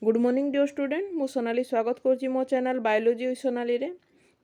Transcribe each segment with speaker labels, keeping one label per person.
Speaker 1: Good morning dear student मु सोनाली स्वागत करुँची मो चैनल बायोलॉजी विथ सोनाली रे।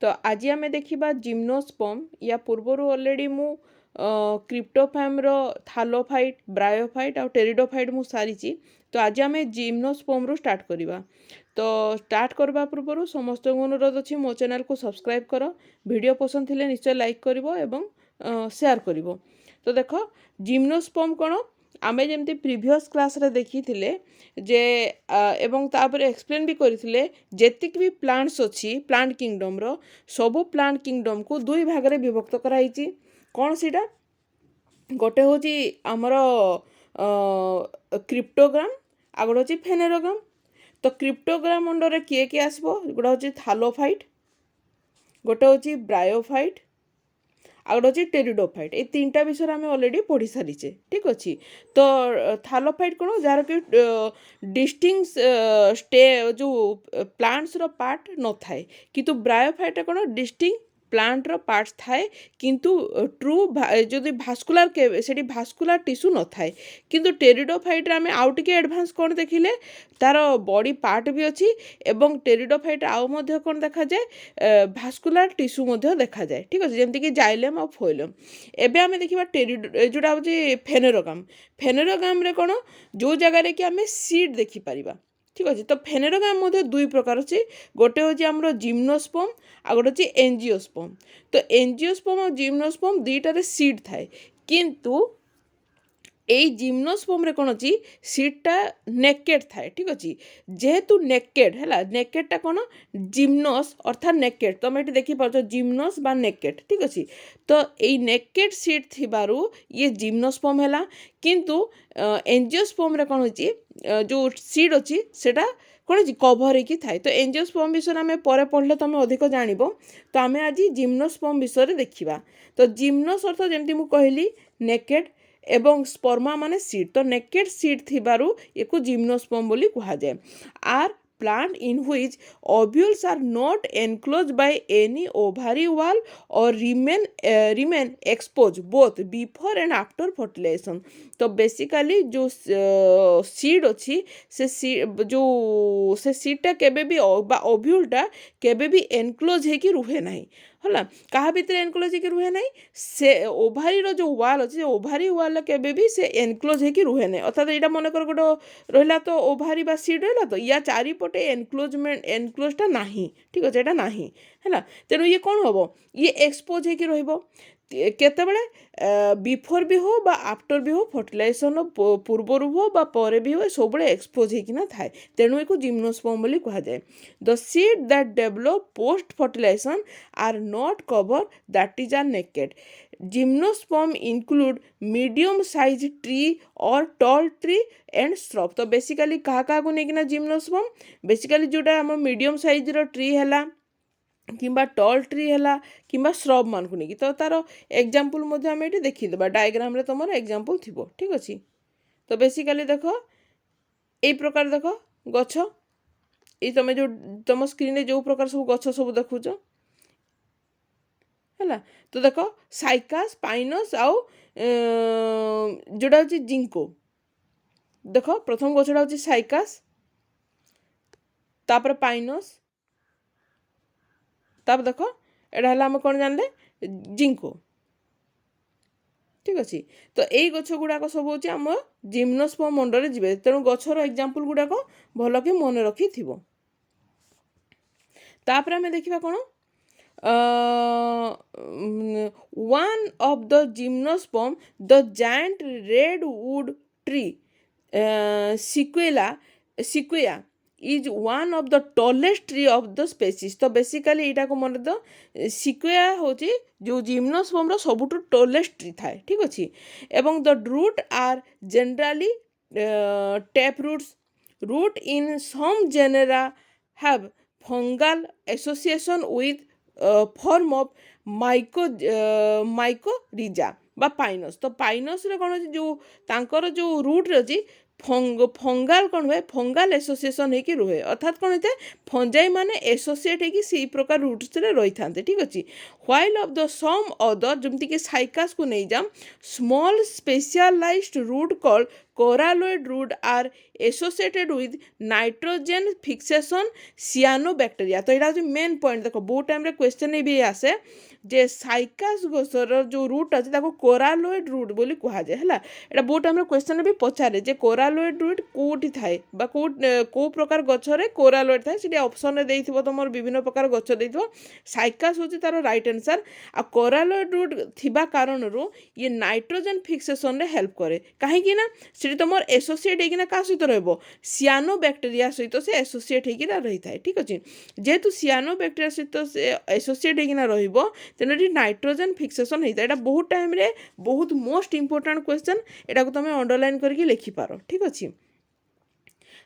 Speaker 1: तो आज आम देखा जिम्नोस्पर्म या पूर्वर ऑलरेडी मु क्रिप्टोफैम रो थालोफाइट ब्रायोफाइट और टेरिडोफाइट मु सारी। तो आज आम जिम्नोस्पर्म रू स्टार्ट करवा। तो स्टार्ट करवा पूर्व समस्त अनुरोध अच्छी मो चैनल को सब्सक्राइब कर वीडियो पसंद थे निश्चय लाइक कर शेयर कर। तो देख जिम्नोस्पर्म कौन आमे जमती प्रीवियस क्लास रे देखी थिले जे एवं तापर एक्सप्लेन भी करथिले जेतिक भी प्लांट्स अछि प्लांट किंगडम रो सबो प्लांट किंगडम को दुई भाग रे विभक्त कराइछि। कौन सीटा गोटे होची हमर क्रिप्टोग्राम आ गोटे होची फेनेरोग्राम। तो क्रिप्टोग्राम अंडर रे किए किए आसबो गोटे होची थालोफाइट गोटे होची ब्रायोफाइट आ गोटे होची टेरिडोफाइट। ए तीनटा विषय आम ऑलरेडी पढ़ी सारीचे ठीक अच्छे। तो थालोफाइट कौन जार कि डिस्टिंग स्टे जो प्लांट्स रो पार्ट न थाए किंतु ब्रायोफाइट कौन डिस्टिंग प्लांट रो पार्ट्स थाए किंतु ट्रू जो भास्कुलार से भास्कुलार टिश्यू न थाए। किंतु टेरिडोफाइट रे आमे आउ टिके एडवांस कौन देखिले तार बॉडी पार्ट भी अच्छी एवं टेरिडोफाइट आउ मध्य कौन देखा जाए भास्कुलार टिश्यू मध्य देखा जाए ठीक अच्छे जमती कि जाइलम और फोइलम। एबे आमे देखिबा जोड़ा होची फेनेरोग्राम। फेनेरोग्राम रे कौन जो जगह कि आमे सीड देखि परिबा ठीक अच्छे। तो फेनेरोग्राम मध्य दुई प्रकार अच्छे गोटे होची हमरो जिम्नोस्पर्म आ गोटे होची एंजियोस्पर्म। तो एंजियोस्पर्म और जिम्नोस्पर्म दुईटारे सीड थाए किंतु এই জিম্নোস্पर्म कौन अच्छी सीडटा नेकेड थाए ठीक अच्छे। जेहेतु नेकेड है नेकेडटा कौन जिम्नोस अर्थात नेकेड तुम ये देखिपार जिम्नोस बा नेकेड ठीक अच्छे। तो यही नेकेड सीड थिबारु ये जिम्नोस्पर्म है किंतु एंजियोस्पर्म कौन होची जो सीड अच्छी सेटा कौन अच्छी कभर होगी थाए। तो एंजियोस्पर्म विषय आम पर पढ़ले तुम अधिक जान। तो आम आज जिम्नोस्पर्म विषय देखा। तो जिम्नोस अर्थ जमती मु कहली नेकेड एवं स्पर्मा माने सीड। तो नेकेड सीड थिबारु एको जिम्नोस्पर्म बोली कहा जाए। Are plant in which ovules are not enclosed by any ovary wall or remain exposed both before and after fertilization। तो बेसिकली जो सीड अच्छी जो से सीडटा केबे भी ओव्यूलटा केबे भी एनक्लोज है कि रुहे नहीं है क्या भितर एनक्लोज है कि रुहे नहीं से ओभारी रो जो वाल अच्छे ओभारी वाल केबे भी से एनक्लोज है कि रुहे नहीं। अर्थात यहाँ मन कर गोटे रहा तो ओभारी बा सीड रहा तो या चारिपटे एनक्लोजटा नहीं ठीक अच्छे यहाँ नहीं है तेणु ये कौन हम ये एक्सपोज है कि केतेबेले बिफोर भी हो बा आफ्टर भी हो फर्टिलाइजेशन पूर्वर हो बा परे भी हो सब एक्सपोज होना थाए तेणु एक जिम्नोस्पर्म बोली कहा जाए। The seed that develop post fertilization are not cover that is are naked. Gymnosperm include medium size tree or tall tree and shrub. तो बेसिकली क्या को लेकिन जिम्नोस्पर्म बेसिकली जोटा आम मीडियम साइज रो ट्री है किंबा टॉल ट्री है किंबा श्रब मान को लेकिन। तो तार एग्जांपल आम ये देखीदे डायग्राम रे तुम एग्जांपल थी ठीक अच्छे। तो बेसिकली देख यही प्रकार देख गछ ये तुम जो तुम स्क्रीन जो प्रकार सब गछ सब देखुच है। तो देख साइकास पाइनस आउ जोड़ा हूँ जिंको देख प्रथम गछटा हूँ साइकास तापर पाइनस तापर देख यहाँ आम कौन जानले जिंको ठीक अच्छे। तो यही गछ गुड़ाक सब हूँ आम जिम्नोस्पर्म अंडर जी तेणु गछर एग्जांपल गुड़ाक भल कि मन रखी थी। तापर आम देखा कौन one of the gymnosperm the giant redwood tree sequoia is one of the tallest tree of the species। तो बेसिकली यहाँ को मन दो सिक्वेया हूँ जो जिम्नोस्पर्म सबुठ टॉलेस्ट ट्री थाए ठीक अच्छे। एवं the root are generally tap root in some genera have fungal association with form of mycorrhiza बा पाइनस। तो पाइनस रे कौन जो तांकर जो रूट रे अच्छी फंगाल कौन हुए फंगाल एसोसिएशन होगी रुहे अर्थात कौन होता है फंजाई माने एसोसिएट होगी से प्रकार रूट्स रही था ठीक अच्छे while of the some other जमती कि साइकास को नहीं जाम small specialised root called coralloid root are associated with nitrogen fixation cyanobacteria तो यहाँ मेन पॉइंट देख बहुत टाइम क्वेश्चन भी आसे जे साइकास गोसर जो रूट अच्छे कोरालोइड रूट बोली कहुए है यहाँ बहुत टाइम क्वेश्चन भी पचारे जे कोरालोइड रूट कौटी थाए कौ प्रकार गचर कोरालोइड थाए से ऑप्शन दे तुम विभिन्न प्रकार गच दे साइकास हूँ तार राइट आंसर आ कोरालोइड रूट थिबा कारण ये नाइट्रोजेन फिक्सेशन रे हेल्प करे कहीं ना से तुम एसोसिएट होना क्या सहित रियानो बैक्टेरिया सहित से एसोसिएट होना रही है ठीक अच्छे जेहेतु सियानो बैक्टेरिया सहित एसोसिएट होना रेणु ये नाइट्रोजेन फिक्सेशन होता है यहाँ बहुत टाइम रे बहुत मोस्ट इंपोर्टेंट क्वेश्चन यहाँ को तुम अंडरलाइन करके लिखिपार ठीक अच्छे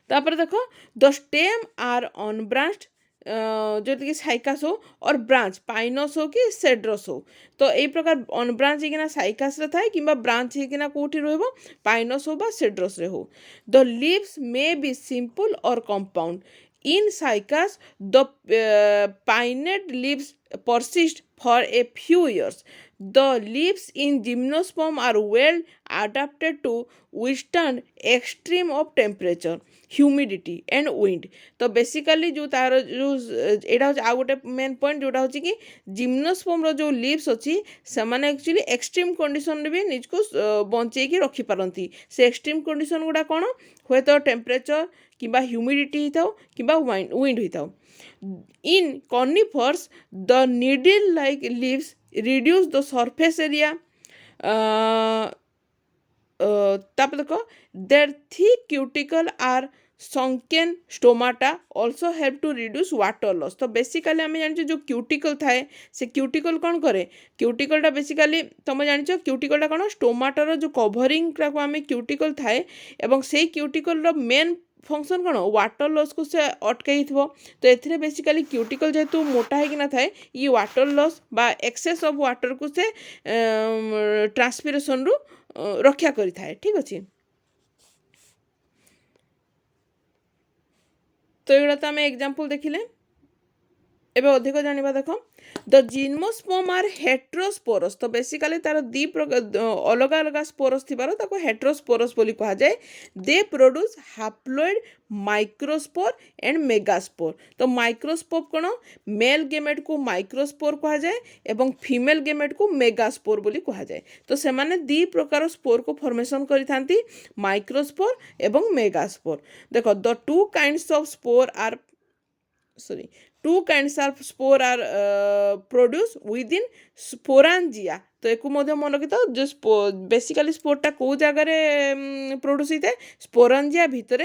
Speaker 1: तापर देख द स्टेम आर अनब्रांच्ड जो कि साइकास हो और ब्रांच पाइनस हो कि सेड्रस हो तो यही प्रकार अनब्रांच होना साइकास रे थाए कि ब्रांच होना कौटी रहिबो पाइनस हो बा सेड्रस रे हो the leaves may be simple or compound in Cycas the pinnate leaves persist for a few years. The leaves in gymnosperm are well adapted to withstand extreme of temperature, humidity and wind. तो basically जो तार जो एटा हो आ गोटे main point जोटा हो कि gymnosperm रो जो लीव्स अच्छी से एक्चुअली एक्सट्रीम कंडीशन भी निज को बंचे रखी पारती से एक्सट्रीम कंडीशन गुड़ा कौन हुए तो टेम्परेचर किंबा ह्यूमिडिटी होता हो किंबा विंड होता हो in conifers the needle like leaves reduce the surface area तापर देखो their thick cuticle are sunken stomata also help to reduce water loss तो बेसिकली आम जान जो क्यूटिकल थाए से क्यूटिकल कौन करे क्यूटिकलटा बेसिकली तुम जान क्यूटिकलटा कौन स्टोमाटर जो कभरिंग आम क्यूटिकल थाए एवं से क्यूटिकल मेन फंक्शन कौन वाटर लॉस को से अटकई तो ए बेसिकली क्यूटिकल जेहेतु मोटा होना थाए ये वाटर लॉस बा एक्सेस ऑफ वाटर को से ट्रांसपिरेशन रु रक्षा करि थाए ठीक अच्छे तो ये तो आम एग्जांपल देखिले एबे अधिक जानिबा देखो द जिम्नोस्पर्म आर हेट्रोस्पोरस तो बेसिकली तार दी अलग अलग स्पोरस थिबार ताको हेट्रोस्पोरस बोली कहा जाए they produce haploid microspore and megaspore तो माइक्रोस्पोर कौन मेल गेमेट को माइक्रोस्पोर कहा जाए एवं फीमेल गेमेट को मेगास्पोर बोली कहा जाए तो से माने दी प्रकार स्पोर को फॉर्मेशन करि थांती माइक्रोस्पोर एवं मेगास्पोर देखो the two kinds of spore are two kinds of spore are produced within sporangia तो एक मन रखी था जो बेसिकली स्पोरटा कौ जगार प्रोड्यूस होता है स्पोरांजिया भितर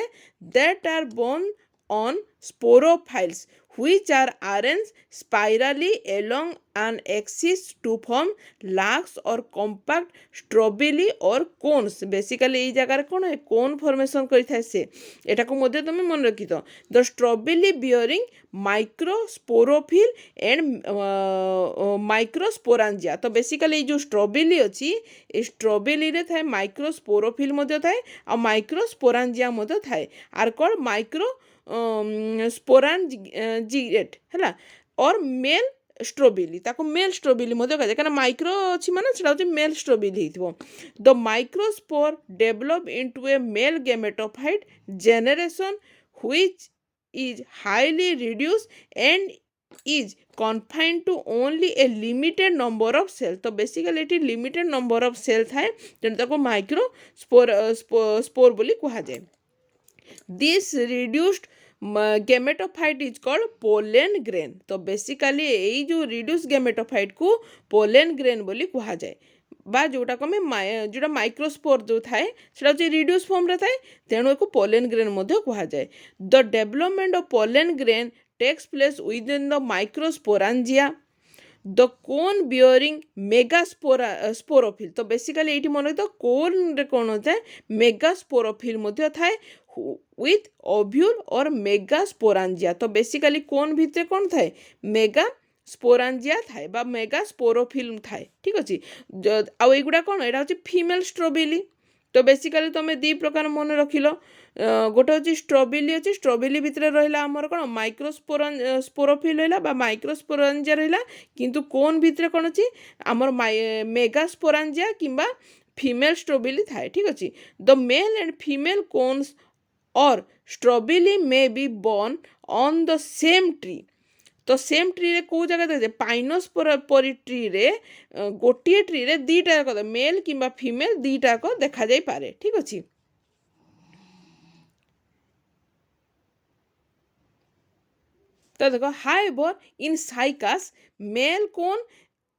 Speaker 1: that are borne on sporophytes which are arranged spirally along an axis to form lacs or compact strobili or cones basically ये जगह कौन है कोन फॉर्मेशन करिथाय से एटा को मध्ये तुम मन रखी तो द स्ट्रॉबेली बियरिंग माइक्रोस्पोरोफिल एंड माइक्रोस्पोरांजिया तो बेसिकली जो स्ट्रॉबेली अच्छी स्ट्रॉबेली रे थाए माइक्रोस्पोरोफिल मध्ये थाए आ माइक्रोस्पोरांजिया मध्ये थाए आर कॉल्ड माइक्रो स्पोरांजिएट है और मेल स्ट्रॉबेली ताको मेल स्ट्रॉबेली मध्य कहा जाए माइक्रो अच्छी माने सेटा होची मेल स्ट्रॉबेली हितबो the microspore develop into a male gametophyte generation which is highly reduced and is confined to only a limited number of cells तो basically at limited number of cell थाए जेन ताको microspore बोली कहा जाए this reduced gametophyte is called pollen grain तो basically यही जो रिड्यूस गैमेटोफाइट को पोलेन ग्रेन बोली कहा जाए बा जोटा को जोटा माइक्रोस्पोर जो थाए सेटा होची रिड्यूस फॉर्म रे थाए तेणु एको पोलेन ग्रेन मध्ये कहा जाए the development of pollen grain takes place within the microsporangia the cone bearing megasporophyll तो बेसिकली ये मन तो कोन रे कौन होता है मेगास्पोरोफिल मध्ये थाए विथ ओव्यूल और मेगास्पोरांजिया तो बेसिकली कोन भितर कौन थाए मेगा स्पोरांजिया थाए बा मेगास्पोरोफिल थाए ठीक अच्छे आउ एगुड़ा कौन यहाँ हूँ फीमेल स्ट्रॉबेली तो बेसिकली तुम दी प्रकार मन रखिल गोटे हूँ स्ट्रॉबेरी अच्छी स्ट्रॉबेरी भितर रहा आमर कौन स्पोरोफिल रहा माइक्रोस्पोरांजिया रहा किंतु कोन भितर कौन अच्छी आमर मेगास्पोरांजिया किंबा फीमेल स्ट्रॉबेरी थाए ठीक अच्छे the male and female cones or strobili may be borne on the same tree तो सेम ट्री रे कौ जगह देखते पाइनस परी ट्री रे गोटे ट्री रे दीटा जाक मेल किंबा फीमेल दीटा जाक देखा जाई पारे ठीक अच्छे तो देखो however in Cycas male cone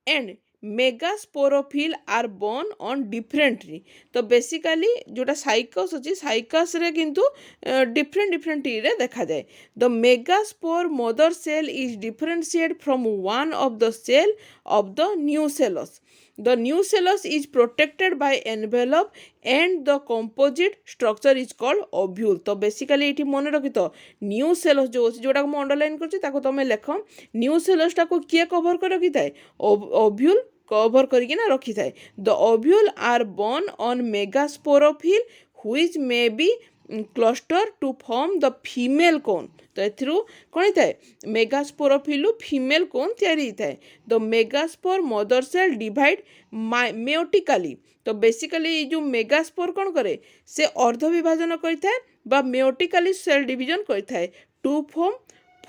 Speaker 1: and megasporophyll are borne on different tree तो बेसिकली जोटा साइकस अच्छी साइकस रे किंतु डिफरेंट ट्री रे देखा जाए the megaspore mother cell is differentiate from one of the cell of the nucellus the nucellus is protected by envelope and the composite structure is called ovule तो basically ये मन रखी तो न्यूसेलस जो अच्छे जोटा मैं अंडरलाइन कर लेख न्यूसेलसटा को किए कवर कर रखी थाए ओव्यूल कवर करके रखी थाए the ovule are borne on megasporophyll which may be cluster to form the female cone तो एथिरु कौन होता है मेगास्पोरोफिलु फीमेल कोन तैयारी होता है the megaspore mother cell divide meiotically तो बेसिकली जो मेगास्पोर कौन करे से अर्ध विभाजन करता है मेयोटिकाली सेल डिवीजन करता है to form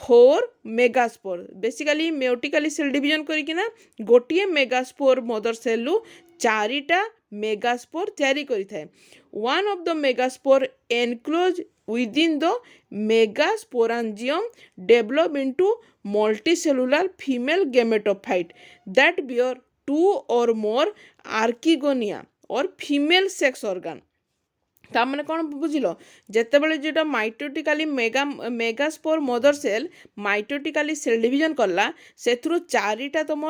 Speaker 1: 4 megaspore basically meiotically cell division करकिना गोटे मेगास्पोर मदर सेल रु 4टा मेगास्पोर तैयारी करिथाए one of the megaspore enclose within the megasporangium develop into multicellular female gametophyte that bear 2 or more archegonia or female sex organ तामने कौन बुझिल जितेबाला जोटा mitotically megaspore mother cell mitotically cell division कला से 4टा तुम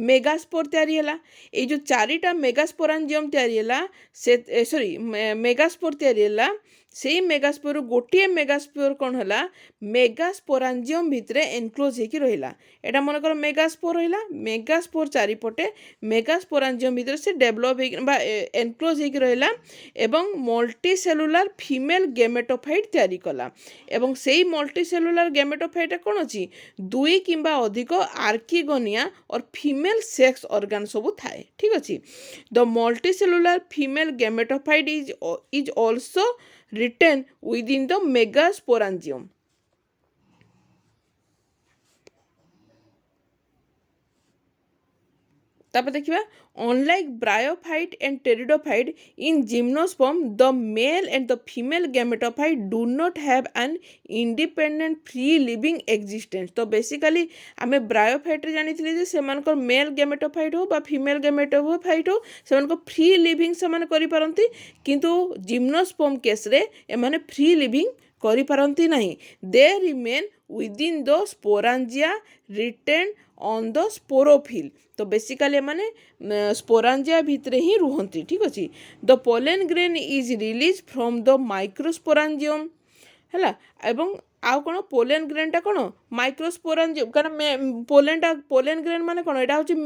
Speaker 1: मेगास्पोर तैयारी है ये जो 4टा मेगास्पोरांजियम तैयारी है से सॉरी मेगास्पोर तैयारी है से मेगास्पोर गोटे मेगास्पोर कौन है मेगास्पोरांजियम भितर एनक्लोज होकर रहा यहाँ मनकर मेगास्पोर रहा मेगास्पोर चारिपटे मेगास्पोरांजियम भितर से डेभलप एनक्लोज होकर रहा एवं मल्टीसेलुलार फीमेल गेमेटोफाइट तैयारी कला एवं सेही मल्टीसेलुलार गेमेटोफाइट कौन अच्छी 2 किंबा अधिक आर्किगोनिया और फीमेल सेक्स ऑर्गन सब थाए ठीक अच्छे the multicellular female gametophyte is also written within the megasporangium तापर देखिबा unlike bryophyte and pteridophyte in gymnosperm the male and the female gametophyte do not have an independent free living existence तो basically आमे bryophyte रे जानिथिले जे सेमानकर mail gametophyte हो बा female gametophyte हो सेमानकर free living सेमाने करि पारंती किंतु जिम्नोस्पर्म केस रे एमाने फ्री लिविंग करि पारंती नाही they remain within the sporangia retain on the sporophyll तो बेसिकली माने स्पोरांजिया भितर ही रुहंती ठीक अच्छे the pollen grain is release from the microsporangium है एवं आउ कौन पोलेन ग्रेनटा कौन माइक्रोस्पोरांजियम कारण पोलेन ग्रेन माने कौन यहाँ हूँ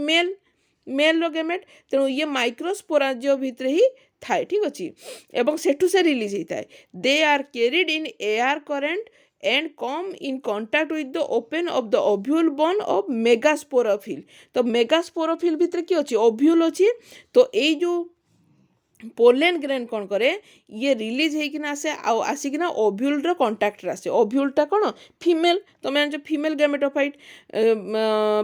Speaker 1: मेल रो गेमेट तेणु ये माइक्रोस्पोरांजियम भितर ही थाए ठीक अच्छे एवं सेठू से रिलीज होता है they are carried in air current and come in contact with the open of the ovule bone of megasporophyll तो megasporophyll भितर कि अच्छी ovule अच्छी तो ये जो पोलेन ग्रेन कौन करे ये रिलीज होकिना आसे आसिकिना ओव्यूल रो कांटेक्ट आसे ओव्यूलटा कौन फीमेल तो मैं जान female gametophyte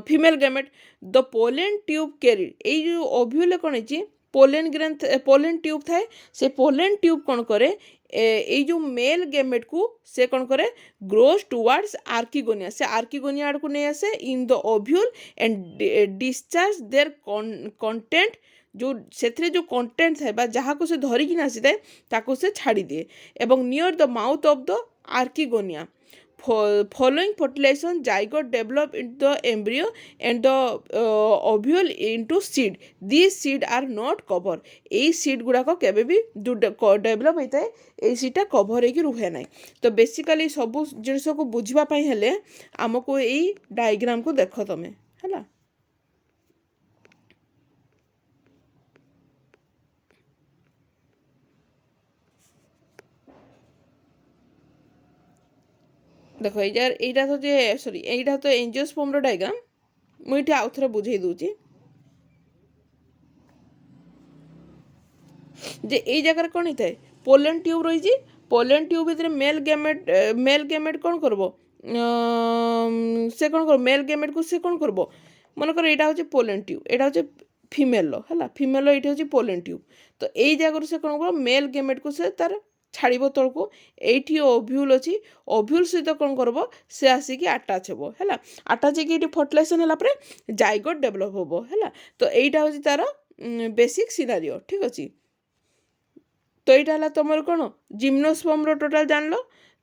Speaker 1: female gamete the pollen tube carried ये जो ओव्यूल कौन है पोलेन ग्रेन पोलेन ट्यूब थाए से पोलेन ट्यूब कौन करे ये जो मेल गेमेट को से कौन करे ग्रोस टुवर्ड्स आर्किगोनिया से आर्किगोनिया आड़ को नहीं आसे in the ovule and discharge their content जो से जो कंटेंट है जहाँ को से धरिकी आसी थाए ताको से छाड़ी दिए एवं near the mouth of the archegonia following fertilization zygote develop into the embryo and the ovule into seed these seed are not cover এই seed गुड़ा को केबे भी डेभलप होता है এই सीटा कभर होकर रुहे ना तो बेसिकली सब जिनस को बुझा हेले आमको यही डायग्राम को देख तमें है देख এইটা তো যে সরি এইটা তো এঞ্জিওস্পর্মর ডায়াগ্রাম ମୁଁ ଏଠି ଆଉ ଥରେ ବୁଝେଇ ଦେଉଛି ଯେ ଏଇ ଜାଗାରେ କ'ଣ ହେଇଥାଏ ପୋଲେନ୍ ଟ୍ୟୁବ୍ ରହିଛି ପୋଲେନ୍ ଟ୍ୟୁବ୍ ଭିତରେ ମେଲ୍ ଗେମେଟ୍ କ'ଣ କରିବ ସେ କ'ଣ କରିବ ମେଲ୍ ଗେମେଟ୍କୁ ସେ କ'ଣ କରିବ ମନେକର ଏଇଟା ହେଉଛି ପୋଲେନ୍ ଟ୍ୟୁବ୍ ଏଇଟା ହେଉଛି ଫିମେଲ୍ର ହେଲା ଫିମେଲ୍ର ଏଇଠି ହେଉଛି ପୋଲେନ୍ ଟ୍ୟୁବ୍ ତ ଏଇ ଜାଗାରୁ ସେ କ'ଣ କରିବ ମେଲ୍ ଗେମେଟ୍କୁ ସେ ତାର ଛାଡ଼ିବ ତଳକୁ এইটি ওভ্ୟୁଲ୍ ଅଛି ଓଭ୍ୟୁଲ୍ ସହିତ କ'ଣ କରିବ ସେ ଆସିକି ଆଟାଚ୍ ହେବ ହେଲା ଆଟାଚ୍ ହେଇକି ଏଇଠି ଫର୍ଟିଲାଇଜେସନ୍ ହେଲା ପରେ ଜାଇଗୋଟ୍ ଡେଭଲପ୍ ହେବ ହେଲା ତ ଏଇଟା ହେଉଛି ତାର ବେସିକ୍ ସିନାରିଓ ଠିକ୍ ଅଛି ତ ଏଇଟା ହେଲା ତୁମର କ'ଣ ଜିମ୍ନୋସ୍ପର୍ମର ଟୋଟାଲ୍ ଜାଣିଲ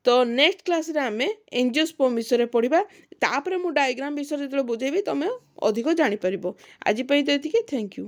Speaker 1: ତ ନେକ୍ସଟ କ୍ଲାସ୍ରେ ଆମେ ଏଞ୍ଜିଓସ୍ପର୍ମ ବିଷୟରେ ପଢ଼ିବା ତାପରେ ମୁଁ ଡାଇଗ୍ରାମ୍ ବିଷୟରେ ଯେତେବେଳେ ବୁଝେଇବି ତୁମେ ଅଧିକ ଜାଣିପାରିବ ଆଜି ପାଇଁ ତ ଏତିକି ଥ୍ୟାଙ୍କ ୟୁ